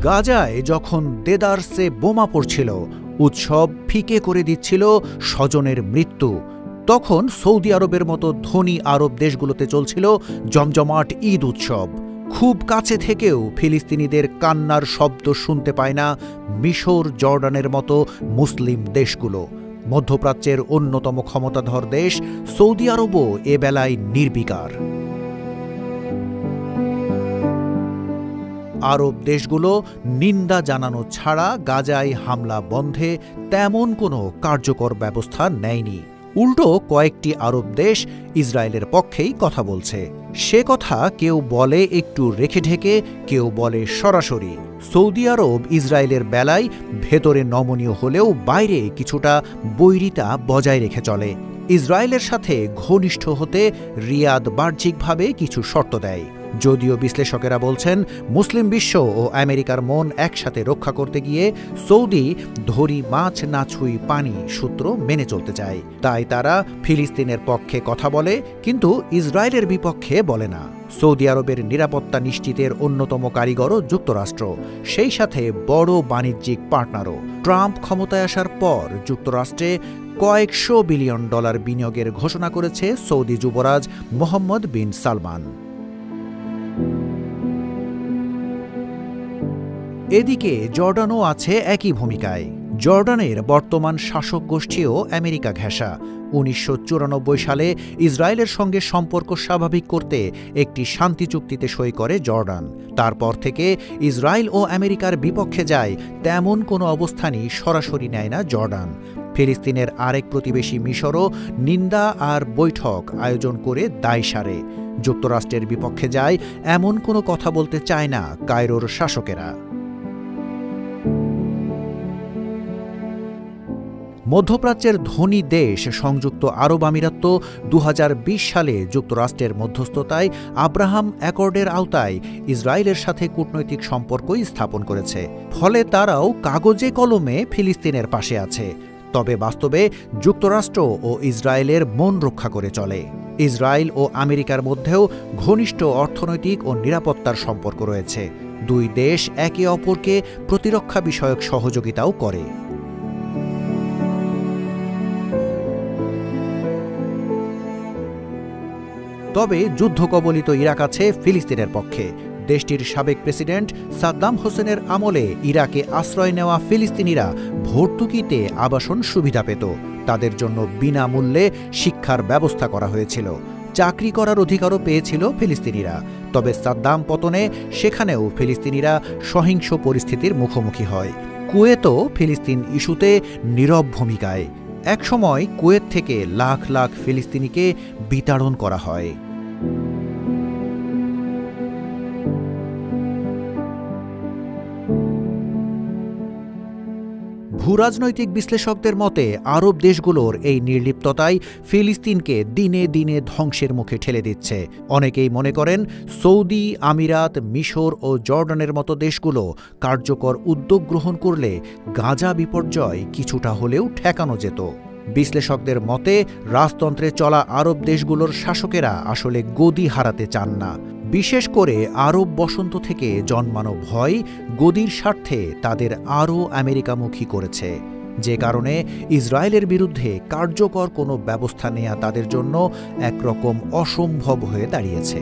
গাজায় যখন দেদারসে বোমা পড়ছিল, উৎসব ফিকে করে দিচ্ছিল স্বজনের মৃত্যু, তখন সৌদি আরবের মতো ধনী আরব দেশগুলোতে চলছিল জমজমাট ঈদ উৎসব। খুব কাছে থেকেও ফিলিস্তিনিদের কান্নার শব্দ শুনতে পায় না মিশর, জর্ডানের মতো মুসলিম দেশগুলো। মধ্যপ্রাচ্যের অন্যতম ক্ষমতাধর দেশ সৌদি আরবও এ বেলায় নির্বিকার। আরব দেশগুলো নিন্দা জানানো ছাড়া গাজায় হামলা বন্ধে তেমন কোনো কার্যকর ব্যবস্থা নেয়নি। উল্টো কয়েকটি আরব দেশ ইসরায়েলের পক্ষেই কথা বলছে। সে কথা কেউ বলে একটু রেখে ঢেকে, কেউ বলে সরাসরি। সৌদি আরব ইসরায়েলের বেলায় ভেতরে নমনীয় হলেও বাইরে কিছুটা বৈরিতা বজায় রেখে চলে। ইসরায়েলের সাথে ঘনিষ্ঠ হতে রিয়াদ বাহ্যিকভাবে কিছু শর্ত দেয়। যদিও বিশ্লেষকেরা বলছেন মুসলিম বিশ্ব ও আমেরিকার মন একসাথে রক্ষা করতে গিয়ে সৌদি ধরি মাছ না ছুঁই পানি সূত্র মেনে চলতে চায়। তাই তারা ফিলিস্তিনের পক্ষে কথা বলে, কিন্তু ইসরায়েলের বিপক্ষে বলে না। সৌদি আরবের নিরাপত্তা নিশ্চিতের অন্যতম কারিগরও যুক্তরাষ্ট্র, সেই সাথে বড় বাণিজ্যিক পার্টনারও। ট্রাম্প ক্ষমতায় আসার পর যুক্তরাষ্ট্রে কয়েকশো বিলিয়ন ডলার বিনিয়োগের ঘোষণা করেছে সৌদি যুবরাজ মোহাম্মদ বিন সালমান। এদিকে জর্ডানও আছে একই ভূমিকায়। জর্ডানের বর্তমান শাসক গোষ্ঠীও আমেরিকা ঘেঁষা। ১৯৯৪ সালে ইসরায়েলের সঙ্গে সম্পর্ক স্বাভাবিক করতে একটি শান্তি চুক্তিতে সই করে জর্ডান। তারপর থেকে ইসরায়েল ও আমেরিকার বিপক্ষে যায় তেমন কোনো অবস্থানই সরাসরি নেয় না জর্ডান। ফিলিস্তিনের আরেক প্রতিবেশী মিশরও নিন্দা আর বৈঠক আয়োজন করে দায় সারে। যুক্তরাষ্ট্রের বিপক্ষে যায় এমন কোনো কথা বলতে চায় না কায়রোর শাসকেরা। মধ্যপ্রাচ্যের ধনী দেশ সংযুক্ত আরব আমিরাত ২০২০ সালে যুক্তরাষ্ট্রের মধ্যস্থতায় আব্রাহাম অ্যাকর্ডের আওতায় ইসরায়েলের সাথে কূটনৈতিক সম্পর্কই স্থাপন করেছে। ফলে তারাও কাগজে কলমে ফিলিস্তিনের পাশে আছে। তবে বাস্তবে যুক্তরাষ্ট্র ও ইসরায়েলের মন রক্ষা করে চলে। ইসরায়েল ও আমেরিকার মধ্যেও ঘনিষ্ঠ অর্থনৈতিক ও নিরাপত্তার সম্পর্ক রয়েছে। দুই দেশ একে অপরকে প্রতিরক্ষা বিষয়ক সহযোগিতাও করে। তবে যুদ্ধকবলিত ইরাক আছে ফিলিস্তিনের পক্ষে। দেশটির সাবেক প্রেসিডেন্ট সাদ্দাম হোসেনের আমলে ইরাকে আশ্রয় নেওয়া ফিলিস্তিনিরা ভর্তুকিতে আবাসন সুবিধা পেত। তাদের জন্য বিনামূল্যে শিক্ষার ব্যবস্থা করা হয়েছিল। চাকরি করার অধিকারও পেয়েছিল ফিলিস্তিনিরা। তবে সাদ্দাম পতনে সেখানেও ফিলিস্তিনিরা সহিংস পরিস্থিতির মুখোমুখি হয়। কুয়েতও ফিলিস্তিন ইস্যুতে নীরব ভূমিকায়। একসময় কুয়েত থেকে লাখ লাখ ফিলিস্তিনিকে বিতাড়ন করা হয়। ভূরাজনৈতিক বিশ্লেষকদের মতে আরব দেশগুলোর এই নির্লিপ্ততাই ফিলিস্তিনকে দিনে দিনে ধ্বংসের মুখে ঠেলে দিচ্ছে। অনেকেই মনে করেন সৌদি, আমিরাত, মিশর ও জর্ডানের মতো দেশগুলো কার্যকর উদ্যোগ গ্রহণ করলে গাজা বিপর্যয় কিছুটা হলেও ঠেকানো যেত। বিশ্লেষকদের মতে রাজতন্ত্রে চলা আরব দেশগুলোর শাসকেরা আসলে গদি হারাতে চান না। বিশেষ করে আরব বসন্ত থেকে জন্মানো ভয় গদির স্বার্থে তাদের আরও আমেরিকামুখী করেছে, যে কারণে ইসরায়েলের বিরুদ্ধে কার্যকর কোনো ব্যবস্থা নেওয়া তাদের জন্য একরকম অসম্ভব হয়ে দাঁড়িয়েছে।